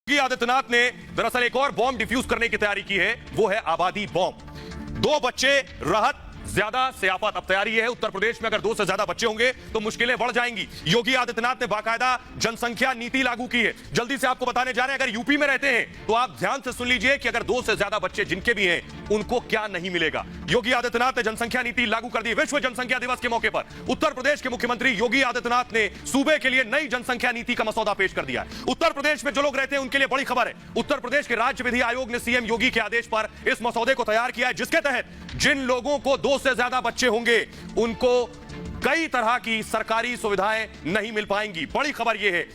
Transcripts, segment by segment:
योगी आदित्यनाथ ने दरअसल एक और बॉम्ब डिफ्यूज करने की तैयारी की है, वो है आबादी बॉम्ब। 2 बच्चे राहत, ज्यादा से आफत। अब तैयारी है उत्तर प्रदेश में अगर 2 से ज्यादा बच्चे होंगे तो मुश्किलें बढ़ जाएंगी। योगी आदित्यनाथ ने बाकायदा जनसंख्या नीति लागू की है। जल्दी से आपको बताने जा रहे हैं, अगर यूपी में रहते हैं तो आप ध्यान से सुन लीजिए कि अगर 2 से ज्यादा बच्चे जिनके भी हैं उनको क्या नहीं मिलेगा। योगी आदित्यनाथ ने जनसंख्या नीति लागू कर दी। विश्व जनसंख्या दिवस के मौके पर उत्तर प्रदेश के मुख्यमंत्री योगी आदित्यनाथ ने सूबे के लिए नई जनसंख्या नीति का मसौदा पेश कर दिया है। उत्तर प्रदेश में जो लोग रहते हैं उनके लिए बड़ी खबर है। उत्तर प्रदेश के राज्य विधि आयोग ने सीएम योगी के आदेश पर इस मसौदे को तैयार किया है, जिसके तहत जिन लोगों को 2 से ज्यादा बच्चे होंगे उनको कई तरह की सरकारी सुविधाएं नहीं मिल पाएंगी। बड़ी खबर यह है,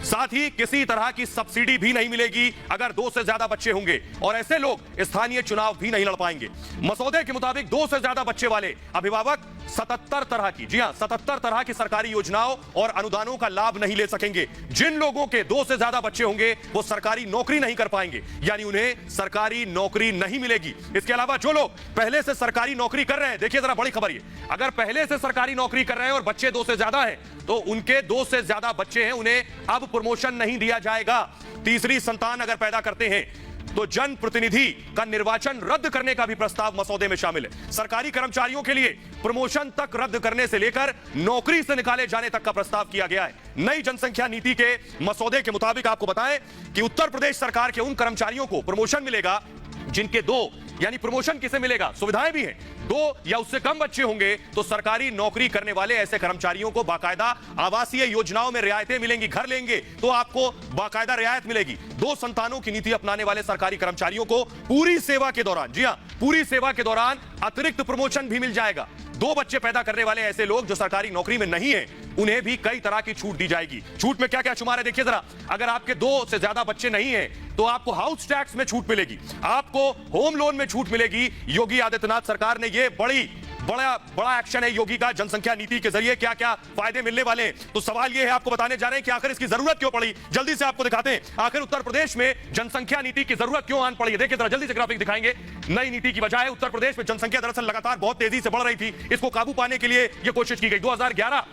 साथ ही किसी तरह की सब्सिडी भी नहीं मिलेगी अगर 2 से ज्यादा बच्चे होंगे, और ऐसे लोग स्थानीय चुनाव भी नहीं लड़ पाएंगे। मसौदे के मुताबिक 2 से ज्यादा बच्चे वाले अभिभावक 77 तरह की, जी हां 77 तरह की सरकारी योजनाओं और अनुदानों का लाभ नहीं ले सकेंगे। जिन लोगों के 2 से ज्यादा बच्चे होंगे वो सरकारी नौकरी नहीं कर पाएंगे, यानी उन्हें सरकारी नौकरी नहीं मिलेगी। इसके अलावा जो लोग पहले से सरकारी नौकरी कर रहे हैं, देखिए जरा बड़ी खबर ये, अगर पहले से सरकारी नौकरी कर रहे हैं और बच्चे 2 से ज्यादा हैं तो उनके 2 से ज्यादा बच्चे हैं, उन्हें अब प्रमोशन नहीं दिया जाएगा। तीसरी संतान अगर पैदा करते हैं तो जनप्रतिनिधि का निर्वाचन रद्द करने का भी प्रस्ताव मसौदे में शामिल है। सरकारी कर्मचारियों के लिए प्रमोशन तक रद्द करने से लेकर नौकरी से निकाले जाने तक का प्रस्ताव किया गया है। नई जनसंख्या नीति के मसौदे के मुताबिक आपको बताएं कि उत्तर प्रदेश सरकार के उन कर्मचारियों को प्रमोशन मिलेगा जिनके 2, यानी प्रमोशन किसे मिलेगा, सुविधाएं भी हैं, 2 या उससे कम बच्चे होंगे तो सरकारी नौकरी करने वाले ऐसे कर्मचारियों को बाकायदा आवासीय योजनाओं में रियायतें मिलेंगी। घर लेंगे तो आपको बाकायदा रियायत मिलेगी। 2 संतानों की नीति अपनाने वाले सरकारी कर्मचारियों को पूरी सेवा के दौरान, जी हां पूरी सेवा के दौरान अतिरिक्त प्रमोशन भी मिल जाएगा। 2 बच्चे पैदा करने वाले ऐसे लोग जो सरकारी नौकरी में नहीं है उन्हें भी कई तरह की छूट दी जाएगी। छूट में क्या क्या शुमार है देखिए जरा, अगर आपके 2 से ज्यादा बच्चे नहीं है तो आपको हाउस टैक्स में छूट मिलेगी, आपको होम लोन में छूट मिलेगी। योगी आदित्यनाथ सरकार ने यह बड़ा एक्शन है योगी का जनसंख्या नीति के जरिए, क्या क्या फायदे मिलने वाले हैं। तो सवाल यह है, आपको बताने जा रहे हैं कि आखिर इसकी जरूरत क्यों पड़ी। जल्दी से आपको दिखाते हैं आखिर उत्तर प्रदेश में जनसंख्या नीति की जरूरत क्यों आन पड़ी है। देखिए जरा जल्दी से ग्राफिक दिखाएंगे। नई नीति की वजह है उत्तर प्रदेश में जनसंख्या दरअसल लगातार बहुत तेजी से बढ़ रही थी। इसको काबू पाने के लिए यह कोशिश की गई। 2011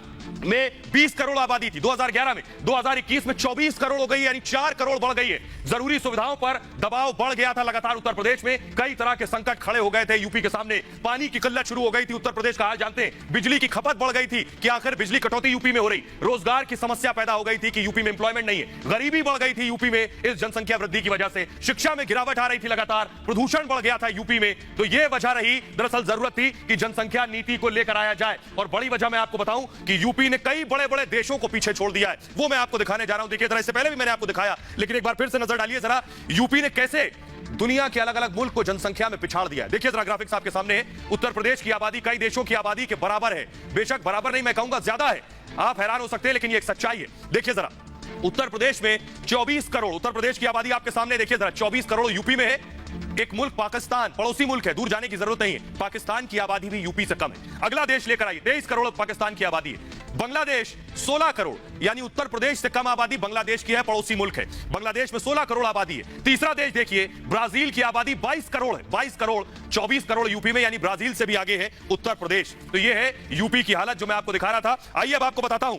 में 20 करोड़ आबादी थी, 2011 में, 2021 में 24 करोड़ हो गई, यानी 4 करोड़ बढ़ गई है। जरूरी सुविधाओं पर दबाव बढ़ गया था लगातार उत्तर प्रदेश में, कई तरह के संकट खड़े हो गए थे यूपी के सामने। पानी की किल्लत शुरू हो गई थी, उत्तर प्रदेश का हाल जानते हैं। बिजली की खपत बढ़ गई थी कि आखिर बिजली कटौती यूपी में हो रही। रोजगार की समस्या पैदा हो गई थी कि यूपी में एम्प्लॉयमेंट नहीं है। गरीबी बढ़ गई थी यूपी में इस जनसंख्या वृद्धि की वजह से। शिक्षा में गिरावट आ रही थी लगातार, प्रदूषण बढ़ गया था यूपी में। तो यह वजह रही, दरअसल जरूरत थी कि जनसंख्या नीति को लेकर आया जाए। और बड़ी वजह मैं आपको बताऊं कि यूपी ने कई बड़े बड़े देशों को पीछे छोड़ दिया है, वो मैं आपको दिखाने जा रहा हूं। देखिए जरा, इससे पहले भी मैंने आपको दिखाया, लेकिन एक बार फिर से नजर डालिए जरा, यूपी ने कैसे दुनिया के अलग अलग मुल्क को जनसंख्या में पिछाड़ दिया है। देखिए जरा ग्राफिक्स आपके सामने है। उत्तर प्रदेश की आबादी कई देशों की आबादी के बराबर है, बेशक बराबर नहीं, मैं कहूंगा ज्यादा है। आप हैरान हो सकते हैं लेकिन ये एक सच्चाई है। देखिए जरा, उत्तर प्रदेश में 24 करोड़, उत्तर प्रदेश की आबादी आपके सामने देखिए जरा, 24 करोड़ यूपी में है। एक मुल्क पाकिस्तान, पड़ोसी मुल्क है, दूर जाने की जरूरत नहीं है, पाकिस्तान की आबादी भी यूपी से कम है। अगला देश लेकर आइए, 23 करोड़ पाकिस्तान की आबादी है। बांग्लादेश 16 करोड़, यानी उत्तर प्रदेश से कम आबादी बांग्लादेश की है, पड़ोसी मुल्क है। बांग्लादेश में 16 करोड़ आबादी है। तीसरा देश देखिए, ब्राजील की आबादी 22 करोड़ है, 22 करोड़, 24 करोड़ यूपी में, यानी ब्राजील से भी आगे है उत्तर प्रदेश। तो यह है यूपी की हालत जो मैं आपको दिखा रहा था। आइए अब आपको बताता हूं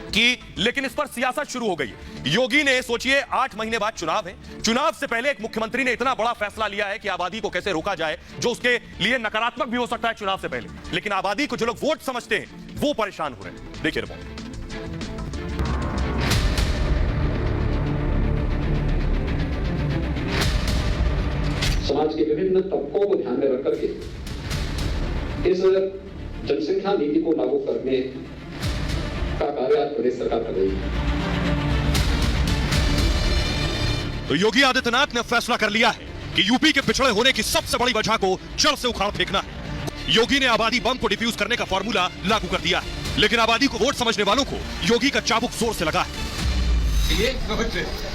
कि लेकिन इस पर सियासत शुरू हो गई। योगी ने, सोचिए 8 महीने बाद चुनाव है, चुनाव से पहले एक मुख्यमंत्री ने इतना बड़ा फैसला लिया है कि आबादी को कैसे रोका जाए, जो उसके लिए नकारात्मक भी हो सकता है चुनाव से पहले, लेकिन आबादी को जो लोग वोट समझते हैं वो परेशान हो रहे हैं। देखिए रिपोर्ट। समाज के विभिन्न तबकों को ध्यान में रख करके इस जनसंख्या नीति को लागू करने का कार्य आज प्रदेश सरकार कर रही है। तो योगी आदित्यनाथ ने फैसला कर लिया है कि यूपी के पिछड़े होने की सबसे बड़ी वजह को जड़ से उखाड़ फेंकना है। योगी ने आबादी बम को डिफ्यूज करने का फॉर्मूला लागू कर दिया है, लेकिन आबादी को वोट समझने वालों को योगी का चाबुक जोर से लगा है। ये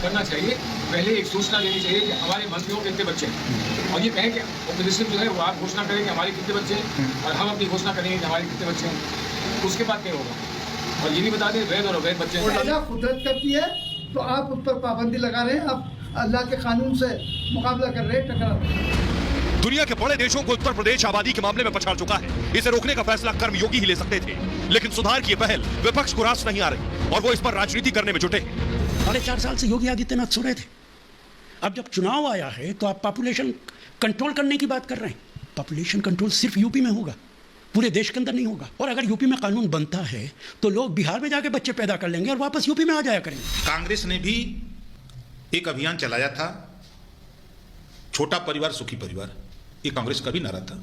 करना चाहिए, पहले एक सूचना देनी चाहिए कि हमारे मंत्रियों के कितने बच्चे हैं, और ये कहें कि ओपोजिशन जो है वो आप घोषणा करें कि हमारे कितने बच्चे हैं, और हम अपनी घोषणा करेंगे कि हमारे कितने बच्चे हैं। उसके बाद क्या होगा, और ये भी बता दें वैध और अवैध बच्चे कुदरत करती है तो आप उस पर पाबंदी लगा रहे हैं, आप अल्लाह के कानून से मुकाबला कर रहे हैं, टकरा रहे हैं। दुनिया के बड़े देशों को उत्तर प्रदेश आबादी के मामले में पछाड़ चुका है। इसे रोकने का फैसला कर्म योगी ही ले सकते थे, लेकिन सुधार की पहल विपक्ष को रास नहीं आ रही और वो इस पर राजनीति करने में जुटे। 4.5 साल से योगी आदित्यनाथ सो रहे थे, अब जब चुनाव आया है तो आप पॉपुलेशन कंट्रोल करने की बात कर रहे हैं। पॉपुलेशन कंट्रोल सिर्फ यूपी में होगा, पूरे देश के अंदर नहीं होगा। और अगर यूपी में कानून बनता है तो लोग बिहार में जाके बच्चे पैदा कर लेंगे और वापस यूपी में आ जाया करेंगे। कांग्रेस ने भी एक अभियान चलाया था, छोटा परिवार सुखी परिवार, ये कांग्रेस का भी नारा था,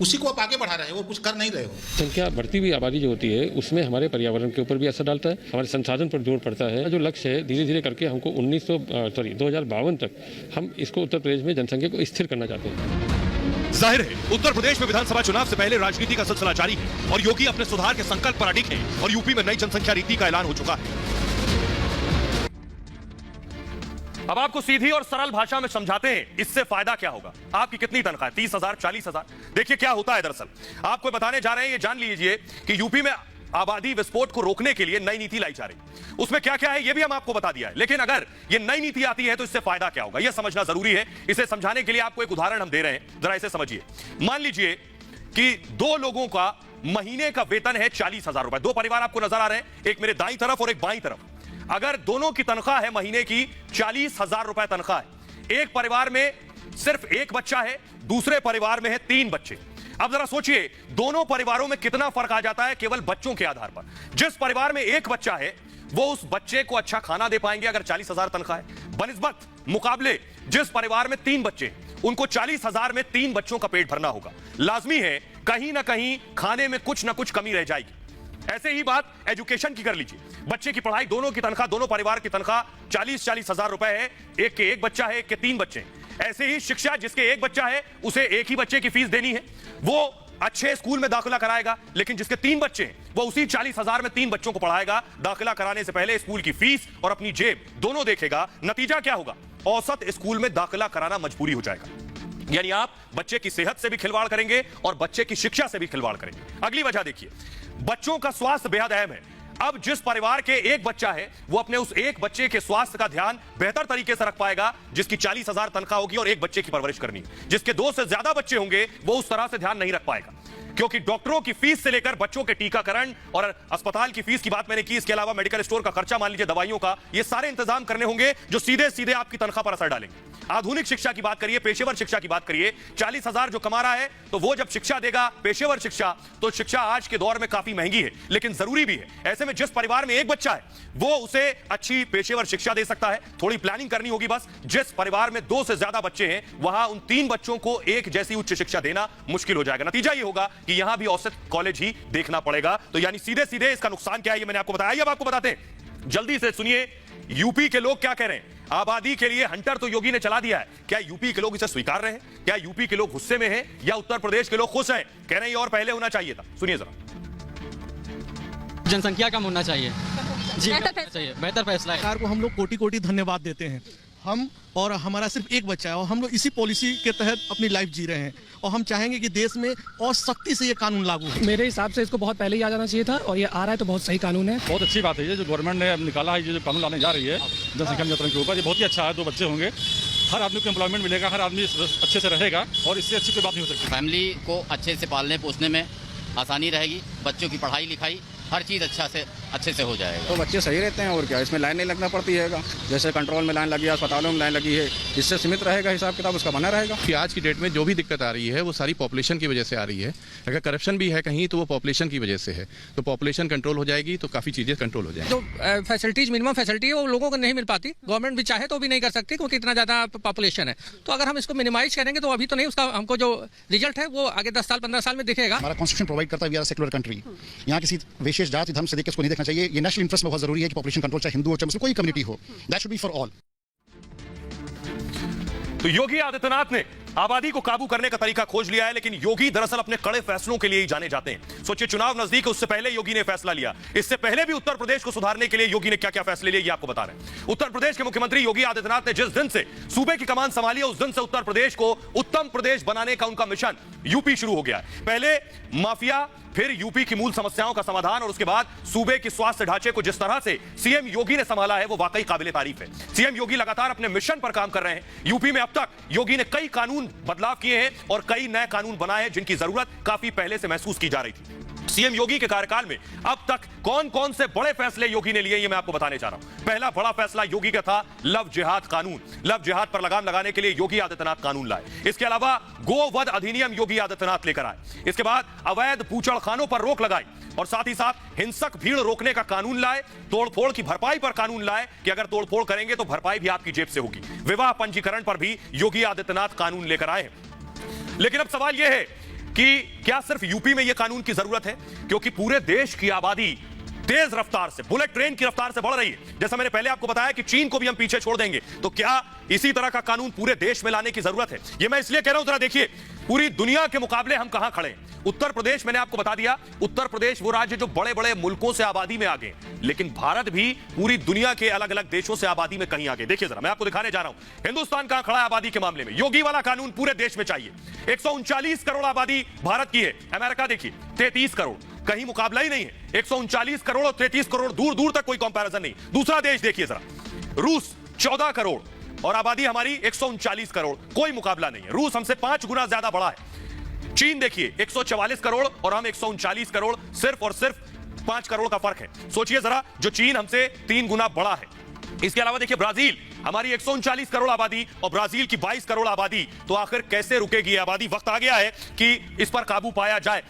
उसी को आप आगे बढ़ा रहे हो, वो कुछ कर नहीं रहे हो। संख्या बढ़ती हुई आबादी जो होती है उसमें हमारे पर्यावरण के ऊपर भी असर डालता है, हमारे संसाधन पर जोर पड़ता है। जो लक्ष्य है धीरे धीरे करके हमको 2052 तक हम इसको उत्तर प्रदेश में जनसंख्या को स्थिर करना चाहते हैं। जाहिर है उत्तर प्रदेश में विधानसभा चुनाव से पहले राजनीति का सिलसिला जारी है और योगी अपने सुधार के संकल्प पर अडिग हैं और यूपी में नई जनसंख्या नीति का ऐलान हो चुका है। अब आपको सीधी और सरल भाषा में समझाते हैं इससे फायदा क्या होगा। आपकी कितनी तनख्वाह है? 30,000, 40,000? देखिए क्या होता है। दरअसल आपको बताने जा रहे हैं, ये जान लीजिए कि यूपी में आबादी विस्फोट को रोकने के लिए नई नीति लाई जा रही है। उसमें क्या क्या है ये भी हम आपको बता दिया है, लेकिन अगर ये नई नीति आती है तो इससे फायदा क्या होगा यह समझना जरूरी है। इसे समझाने के लिए आपको एक उदाहरण हम दे रहे हैं, जरा इसे समझिए। मान लीजिए कि दो लोगों का महीने का वेतन है 40,000 रुपए। दो परिवार आपको नजर आ रहे हैं, एक मेरे दाईं तरफ और एक बाईं तरफ। अगर दोनों की तनख्वाह है महीने की 40,000 रुपए तनख्वाह है, एक परिवार में सिर्फ एक बच्चा है, दूसरे परिवार में है 3 बच्चे। अब जरा सोचिए दोनों परिवारों में कितना फर्क आ जाता है केवल बच्चों के आधार पर। जिस परिवार में एक बच्चा है वो उस बच्चे को अच्छा खाना दे पाएंगे अगर 40,000 तनख्वाह है, बनिस्बत मुकाबले जिस परिवार में 3 बच्चे उनको 40,000 में 3 बच्चों का पेट भरना होगा। लाजमी है कहीं ना कहीं खाने में कुछ ना कुछ कमी रह जाएगी। ऐसे ही बात एजुकेशन की कर लीजिए, बच्चे की पढ़ाई, दोनों की तनख्वाह, दोनों परिवार की तनख्वाह 40,000 रुपए है, एक के एक बच्चा है, एक के 3 बच्चे। ऐसे ही शिक्षा, जिसके एक बच्चा है उसे एक ही बच्चे की फीस देनी है, वो अच्छे स्कूल में दाखिला कराएगा, लेकिन जिसके 3 बच्चे हैं वो उसी 40,000 में 3 बच्चों को पढ़ाएगा। दाखिला कराने से पहले स्कूल की फीस और अपनी जेब दोनों देखेगा। नतीजा क्या होगा? औसत स्कूल में दाखिला कराना मजबूरी हो जाएगा। यानी आप बच्चे की सेहत से भी खिलवाड़ करेंगे और बच्चे की शिक्षा से भी खिलवाड़ करेंगे। अगली वजह देखिए, बच्चों का स्वास्थ्य बेहद अहम है। अब जिस परिवार के एक बच्चा है वो अपने उस एक बच्चे के स्वास्थ्य का ध्यान बेहतर तरीके से रख पाएगा जिसकी 40,000 तनख्वाह होगी और एक बच्चे की परवरिश करनी। जिसके 2 से ज्यादा बच्चे होंगे वो उस तरह से ध्यान नहीं रख पाएगा, क्योंकि डॉक्टरों की फीस से लेकर बच्चों के टीकाकरण और अस्पताल की फीस की बात मैंने की, इसके अलावा मेडिकल स्टोर का खर्चा, मान लीजिए दवाइयों का, ये सारे इंतजाम करने होंगे जो सीधे सीधे आपकी तनख्वाह पर असर डालेंगे। आधुनिक शिक्षा की बात करिए, पेशेवर शिक्षा की बात करिए, 40,000 जो कमा रहा है तो वो जब शिक्षा देगा, पेशेवर शिक्षा, तो शिक्षा आज के दौर में काफी महंगी है लेकिन जरूरी भी है। ऐसे में जिस परिवार में एक बच्चा है वो उसे अच्छी पेशेवर शिक्षा दे सकता है। थोड़ी प्लानिंग करनी होगी बस। जिस परिवार में 2 से ज्यादा बच्चे हैं वहां उन 3 बच्चों को एक जैसी उच्च शिक्षा देना मुश्किल हो जाएगा। नतीजा ये होगा कि यहां भी औसत कॉलेज ही देखना पड़ेगा। तो यानी सीधे सीधे इसका नुकसान क्या है ये मैंने आपको बताया। अब आपको बताते हैं, जल्दी से सुनिए यूपी के लोग क्या कह रहे हैं। आबादी के लिए हंटर तो योगी ने चला दिया है, क्या यूपी के लोग इसे स्वीकार रहे हैं? क्या यूपी के लोग गुस्से में हैं या उत्तर प्रदेश के लोग खुश हैं? कह रहे हैं ये और पहले होना चाहिए था। सुनिए जरा। जनसंख्या कम होना चाहिए जी, चाहिए बेहतर फैसला है। सरकार को हम लोग कोटि कोटि धन्यवाद देते हैं। हम और हमारा सिर्फ एक बच्चा है और हम लोग इसी पॉलिसी के तहत अपनी लाइफ जी रहे हैं और हम चाहेंगे कि देश में और सख्ती से ये कानून लागू हो। मेरे हिसाब से इसको बहुत पहले ही आ जाना चाहिए था और ये आ रहा है तो बहुत सही कानून है। बहुत अच्छी बात है ये जो गवर्नमेंट ने निकाला है, ये जो कानून लाने जा रही है जनसंख्या नियंत्रण के ऊपर, ये बहुत ही अच्छा है। 2 बच्चे होंगे, हर आदमी को एम्प्लॉयमेंट मिलेगा, हर आदमी अच्छे से रहेगा और इससे अच्छी कोई बात नहीं हो सकती। फैमिली को अच्छे से पालने पोसने में आसानी रहेगी, बच्चों की पढ़ाई लिखाई हर चीज़ अच्छे से हो जाएगा। तो बच्चे सही रहते हैं और क्या, इसमें लाइन नहीं लगना पड़ती है। जैसे कंट्रोल में लाइन लगी है, अस्पतालों में लाइन लगी है, इससे सीमित रहेगा, हिसाब किताब उसका बना रहेगा। कि आज की डेट में जो भी दिक्कत आ रही है वो सारी पॉपुलेशन की वजह से आ रही है। अगर करप्शन भी है कहीं तो वो पॉपुलेशन की वजह से है, तो पॉपुलेशन कंट्रोल हो जाएगी तो काफ़ी चीज़ें कंट्रोल हो जाएंगी। जो फैसिलिटीज, मिनिमम फैसिलिटी है वो लोगों को नहीं मिल पाती, गवर्नमेंट भी चाहे तो भी नहीं कर सकती क्योंकि इतना ज़्यादा पॉपुलेशन है। तो अगर हम इसको मिनिमाइज करेंगे तो अभी तो नहीं, उसका हमको जो रिजल्ट है वो आगे 10 साल 15 साल में दिखेगा। हमारा कॉन्स्टिट्यूशन प्रोवाइड करता है वी आर सेक्युलर कंट्री। यहाँ किसी विशेष जाति धर्म से देख के नहीं देखना चाहिए। ये नेशनल इंटरेस्ट में बहुत जरूरी है कि पॉपुलेशन कंट्रोल, चाहे हिंदू हो चाहे मुस्लिम, कोई कम्युनिटी हो, that should be for all. तो योगी आदित्यनाथ ने आबादी को काबू करने का तरीका खोज लिया है, लेकिन योगी दरअसल अपने कड़े फैसलों के लिए ही जाने जाते हैं। सोचिए चुनाव नजदीक है, उससे पहले योगी ने फैसला लिया। इससे पहले भी उत्तर प्रदेश को सुधारने के लिए योगी ने क्या क्या फैसले लिए ये आपको बता रहे हैं। उत्तर प्रदेश के मुख्यमंत्री योगी आदित्यनाथ ने जिस दिन से सूबे की कमान संभाली है उस दिन से उत्तर प्रदेश को उत्तम प्रदेश बनाने का उनका मिशन यूपी शुरू हो गया है। पहले माफिया, फिर यूपी की मूल समस्याओं का समाधान और उसके बाद सूबे के स्वास्थ्य ढांचे को जिस तरह से सीएम योगी ने संभाला है वो वाकई काबिले तारीफ है। सीएम योगी लगातार अपने मिशन पर काम कर रहे हैं। यूपी में अब तक योगी ने कई कानून बदलाव किए हैं और कई नए कानून बनाए हैं जिनकी जरूरत काफी पहले से महसूस की जा रही थी। सीएम योगी के कार्यकाल में अब तक कौन कौन से बड़े फैसले योगी ने लिए, ये मैं आपको बताने जा रहा हूं। पहला बड़ा फैसला योगी का था लव जिहाद कानून। लव जिहाद पर लगाम लगाने के लिए योगी आदित्यनाथ कानून लाए। इसके अलावा गोवध अधिनियम योगी आदित्यनाथ लेकर आए। इसके बाद अवैध बूचड़खानों पर रोक लगाई और साथ ही साथ हिंसक भीड़ रोकने का कानून लाए। तोड़फोड़ की भरपाई पर कानून लाए कि अगर तोड़फोड़ करेंगे तो भरपाई भी आपकी जेब से होगी। विवाह पंजीकरण पर भी योगी आदित्यनाथ कानून लेकर आए हैं। लेकिन अब सवाल यह है कि क्या सिर्फ यूपी में यह कानून की जरूरत है, क्योंकि पूरे देश की आबादी तेज रफ्तार से, बुलेट ट्रेन की रफ्तार से बढ़ रही है। जैसा मैंने पहले आपको बताया कि चीन को भी हम पीछे छोड़ देंगे, तो क्या इसी तरह का कानून पूरे देश में लाने की जरूरत है? यह मैं इसलिए कह रहा हूं, जरा देखिए पूरी दुनिया के मुकाबले हम कहां खड़े हैं। उत्तर प्रदेश, मैंने आपको बता दिया, उत्तर प्रदेश वो राज्य जो बड़े बड़े मुल्कों से आबादी में आगे, लेकिन भारत भी पूरी दुनिया के अलग अलग देशों से आबादी में कहीं आगे। देखिए जरा, मैं आपको दिखाने जा रहा हूं हिंदुस्तान कहां खड़ा है आबादी के मामले में। योगी वाला कानून पूरे देश में चाहिए। 139 करोड़ आबादी भारत की है। अमेरिका देखिए 33 करोड़, कहीं मुकाबला ही नहीं है। 139 करोड़ और 33 करोड़, दूर दूर तक कोई कंपैरिजन नहीं। दूसरा देश देखिए जरा, रूस 14 करोड़ और आबादी हमारी 139 करोड़, कोई मुकाबला नहीं है। रूस हमसे 5 गुना ज्यादा बड़ा है। चीन देखिए 144 करोड़ और हम 139 करोड़, सिर्फ और सिर्फ 5 करोड़ का फर्क है। सोचिए जरा, जो चीन हमसे 3 गुना बड़ा है। इसके अलावा देखिए ब्राजील, हमारी 139 करोड़ आबादी और ब्राजील की 22 करोड़ आबादी। तो आखिर कैसे रुकेगी आबादी? वक्त आ गया है कि इस पर काबू पाया जाए।